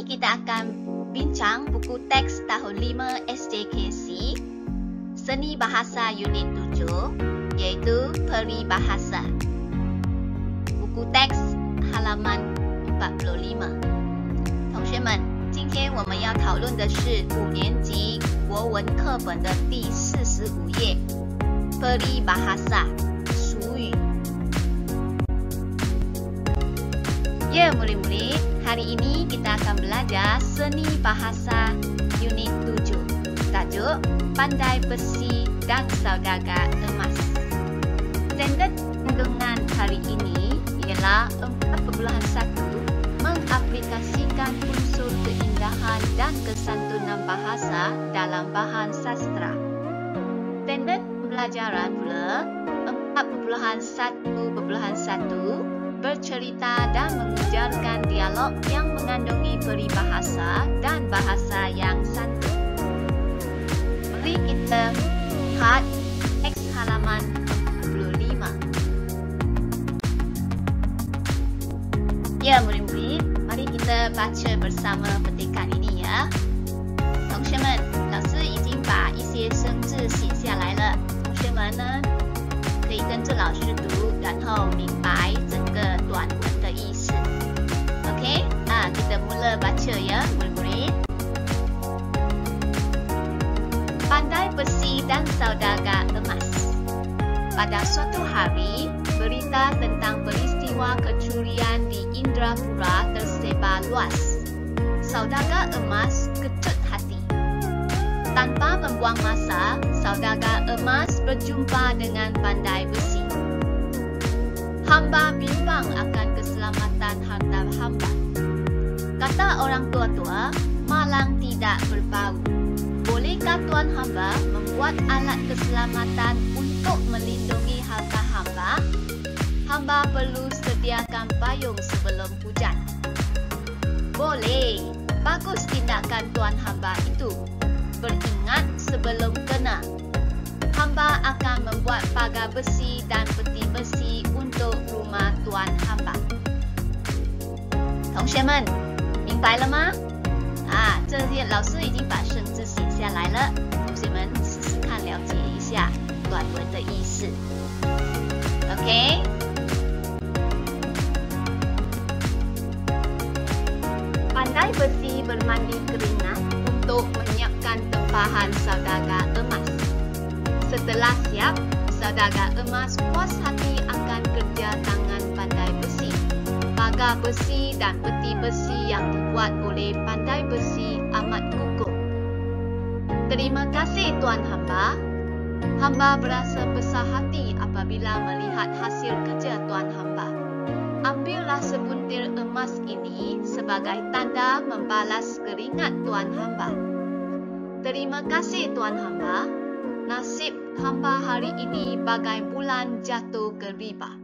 kita akan bincang buku teks tahun 5 SJKC Seni Bahasa Unit 7 iaitu Peribahasa. Buku teks halaman 45. 同学们，今天我们要讨论的是5年级国文课本的第45页 Peribahasa 俗语。Ya murid-murid, hari ini kita akan belajar Seni Bahasa Unit 7. Tajuk Pandai Besi dan Saudagar Emas. Standard kandungan hari ini ialah 4.1 mengaplikasikan unsur keindahan dan kesantunan bahasa dalam bahan sastra. Standard pembelajaran pula 4.1.1 bercerita dan mengujarkan dialog yang mengandungi peribahasa dan bahasa yang santun. Mari kita lihat teks halaman 45. Ya murid-murid, mari kita baca bersama petikan ini ya. 同学们，老师已经把一些生字写下来了。同学们呢，可以跟着老师读，然后明白整个短文的意思。OK， kita mula baca ya, murid-murid. Pandai besi dan saudagar emas. Pada suatu hari, berita tentang peristiwa kecurian di Indrapura tersebar luas. Saudagar emas kecut hati. Tanpa membuang masa, saudagar emas berjumpa dengan pandai besi. Hamba bimbang akan keselamatan harta hamba. Kata orang tua-tua, malang tidak berbau. Bolehkah tuan hamba membuat alat keselamatan untuk melindungi harta hamba? Hamba perlu sediakan payung sebelum hujan. Boleh. Bagus tindakan tuan hamba itu. Beringat sebelum kena. Hamba akan membuat pagar besi dan peti besi untuk rumah tuan hamba. 同学们，明白了吗？这些老师已经把生字写下来了，同学们试试看了解一下短文的意思。OK。Pandai besi bermandi keringat untuk menyiapkan tempahan saudagar emas. Setelah siap, saudagar emas puas hati akan kerja tangan pandai besi. Pagar besi dan peti besi yang dibuat oleh pandai besi amat kukuh. Terima kasih tuan hamba. Hamba berasa besar hati apabila melihat hasil kerja tuan hamba. Ambillah sebuntir emas ini sebagai tanda membalas keringat tuan hamba. Terima kasih tuan hamba. Nasib hamba hari ini bagai bulan jatuh ke riba.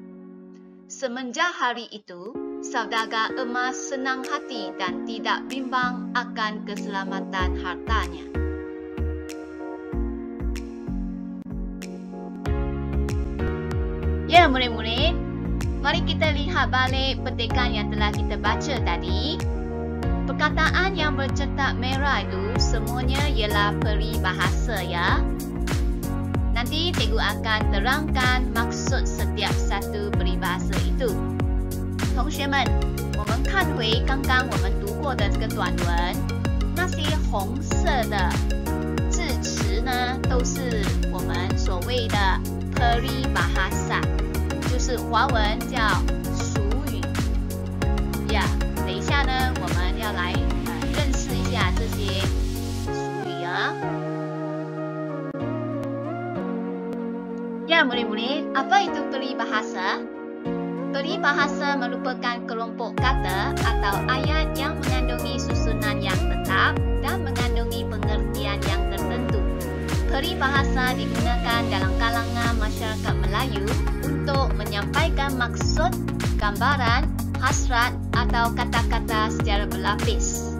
Semenjak hari itu, saudagar emas senang hati dan tidak bimbang akan keselamatan hartanya. Ya murid-murid, mari kita lihat balik petikan yang telah kita baca tadi. Perkataan yang bercetak merah itu semuanya ialah peribahasa ya. Nanti cikgu akan terangkan maksud setiap satu peribahasa itu. 同学们，我们看回刚刚我们读过的这个短文，那些红色的字词呢，都是我们所谓的 peribahasa， 就是华文叫俗语。呀，等一下呢，我们要来认识一下这些俗语啊。Ya murid-murid, apa itu peribahasa? Peribahasa merupakan kelompok kata atau ayat yang mengandungi susunan yang tetap dan mengandungi pengertian yang tertentu. Peribahasa digunakan dalam kalangan masyarakat Melayu untuk menyampaikan maksud, gambaran, hasrat atau kata-kata secara berlapis.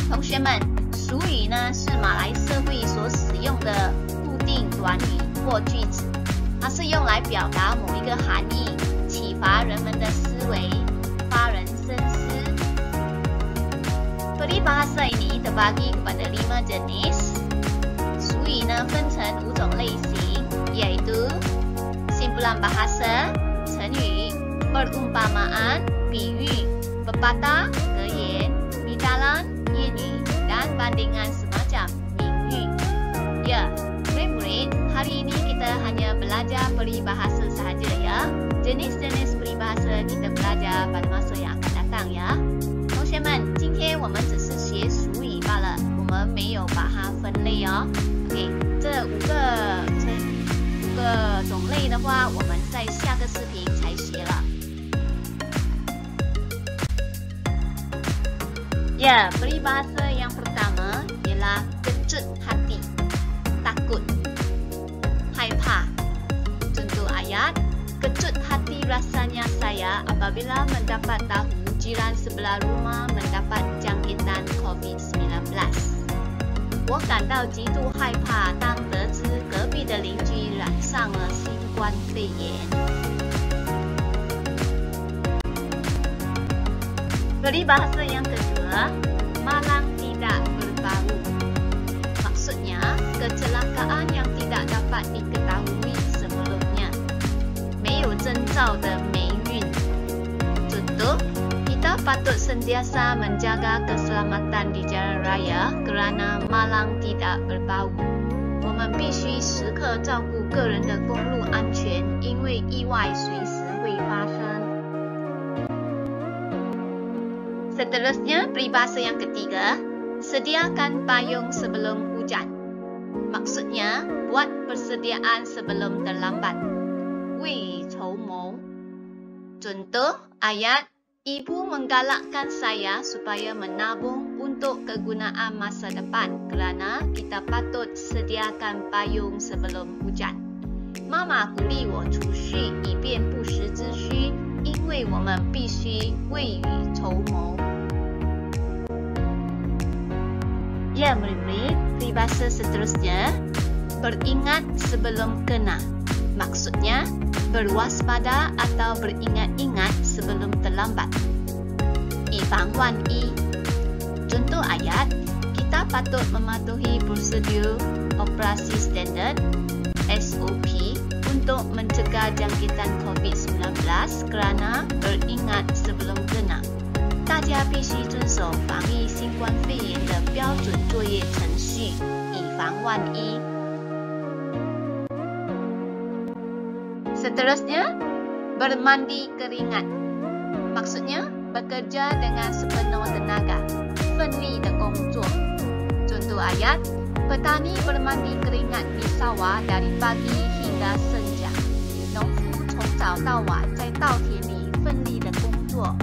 同学们，俗语呢是马来社会所使用的固定短语或句子。它是用来表达某一个含义，启发人们的思维，发人深思。Peribahasa ini terbagi kepada 5 jenis. Sui 分成5种类型， iaitu simpulan bahasa, 成语, perumpamaan, 比喻, pepatah, 格言, bidalan, 谚语, dan bandingan semacam 名誉. Ya, murid-murid, hari ini kita hanya belajar peribahasa sahaja ya. Jenis-jenis peribahasa kita belajar pada masa yang akan datang ya. 同学们，今天我们只是学俗语罢了，我们没有把它分类哦。OK， 这5个种类的话，我们在下个视频才学了。Ya, peribahasa yang pertama ialah kecut hati, takut, 害怕. Contoh ayat, kecut hati rasanya saya apabila mendapat tahu jiran sebelah rumah mendapat jangkitan COVID-19. 我感到极度害怕，当得知隔壁的邻居染上了新冠肺炎。Peribahasa yang kedua, malang tidak berbau. Maksudnya, kecelakaan yang tidak dapat diketahui sebelumnya. 没有征兆的霉运。Contoh, kita patut sentiasa menjaga keselamatan di jalan raya kerana malang tidak berbau. 我们必须时刻照顾个人的公路安全，因为意外随时会发生。Seterusnya, peribahasa yang ketiga, sediakan payung sebelum hujan. Maksudnya, buat persediaan sebelum terlambat. 未筹谋. Contoh ayat, ibu menggalakkan saya supaya menabung untuk kegunaan masa depan kerana kita patut sediakan payung sebelum hujan. 妈妈鼓励我储蓄以便不时之需，因为我们必须未雨绸缪。Ya, murid-murid, peribahasa seterusnya, beringat sebelum kena. Maksudnya, berwaspada atau beringat-ingat sebelum terlambat. 以防万一. Contoh ayat, kita patut mematuhi prosedur operasi standard SOP untuk mencegah jangkitan COVID-19 kerana beringat sebelum kena. 大家必须遵守防疫新冠肺炎的标准作业程序，以防万一。Seterusnya, bermandi keringat. Maksudnya, bekerja dengan sepenuh tenaga, 奋力的工作. Contoh ayat, petani bermandi keringat di sawah dari pagi hingga senja. 农夫从早到晚在稻田里奋力的工作。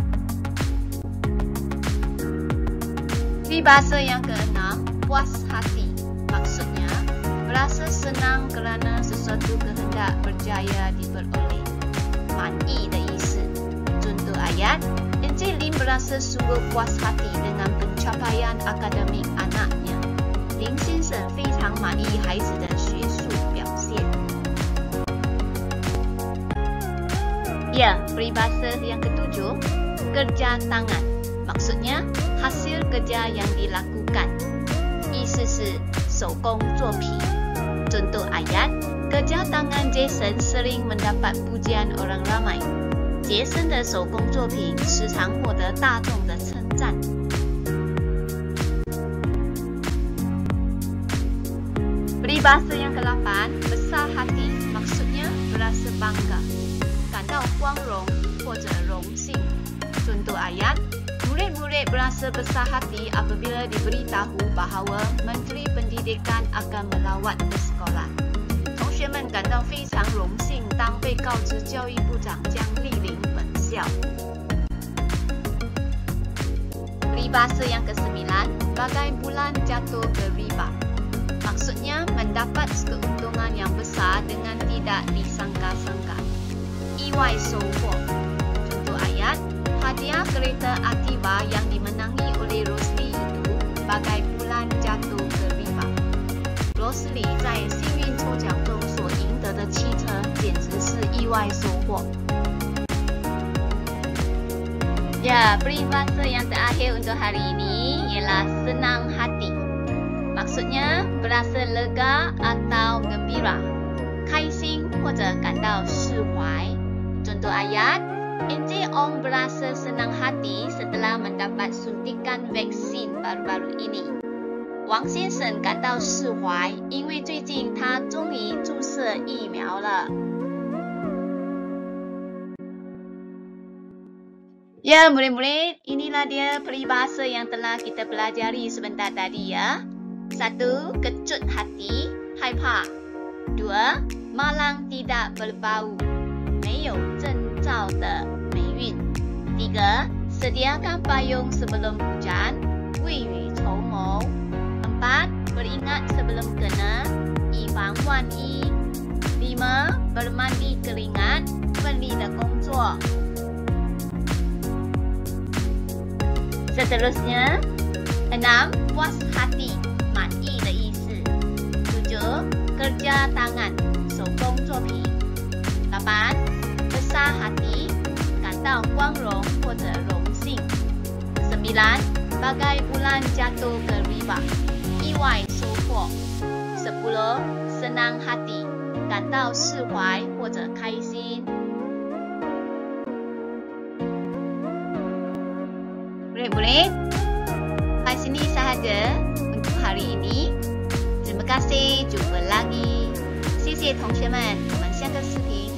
Peribahasa yang keenam, puas hati. Maksudnya, berasa senang kerana sesuatu kehendak berjaya diperoleh. 满意的意思. Contoh ayat, Encik Lim berasa sungguh puas hati dengan pencapaian akademik anaknya. 林先生非常满意孩子的学术表现。Ya, peribahasa yang ketujuh, kerja tangan. Maksudnya, hasil kerja yang dilakukan. 意思是手工作品. Contoh ayat, kerja tangan Jason sering mendapat pujian orang ramai. Jason 的手工作品时常获得大众的称赞。Peribahasa yang ke-8, besar hati. Maksudnya, berasa bangga, 感到光荣或者荣幸。Contoh ayat, murid-murid berasa besar hati apabila diberitahu bahawa Menteri Pendidikan akan melawat ke sekolah. 同学们感到非常荣幸，当被告知教育部长将莅临本校。Peribahasa yang ke-9, bagai bulan jatuh ke riba. Maksudnya mendapat keuntungan yang besar dengan tidak disangka-sangka. 意外收获. Contoh ayat, hadiah kereta Activa yang dimenangi oleh Rosli itu bagai bulan jatuh ke riba. Rosli 在幸运抽奖中所赢得的汽车简直是意外收获。Ya, Ya, peribahasa yang terakhir untuk hari ini ialah senang hati. Maksudnya berasa lega atau gembira, 开心或者感到释怀。Contoh ayat, Encik Ong berasa senang hati setelah mendapat suntikan vaksin baru-baru ini. 王先生感到释怀，因为最近他终于注射疫苗了。Ya, murid-murid, inilah dia peribahasa yang telah kita pelajari sebentar tadi ya. 1. Kecut hati, 害怕。 2. Malang tidak berbau, 没有征兆的霉运。 3. Sediakan payung sebelum hujan, 未雨绸缪。 4. Beringat sebelum kena, 以防万一。 5. Bermandi keringat, 奋力的工作。 Seterusnya, 6. Puas hati, 满意的意思。 7. Kerja tangan, 手工作品。 8. Besar hati, 感到光荣或者荣幸。 9. Bagai bulan jatuh ke riba, 意外收获。 10. Senang hati, 感到释怀或者开心。 Murid-murid, sampai sini sahaja untuk hari ini. Terima kasih, jumpa lagi. 谢谢同学们，我们下个视频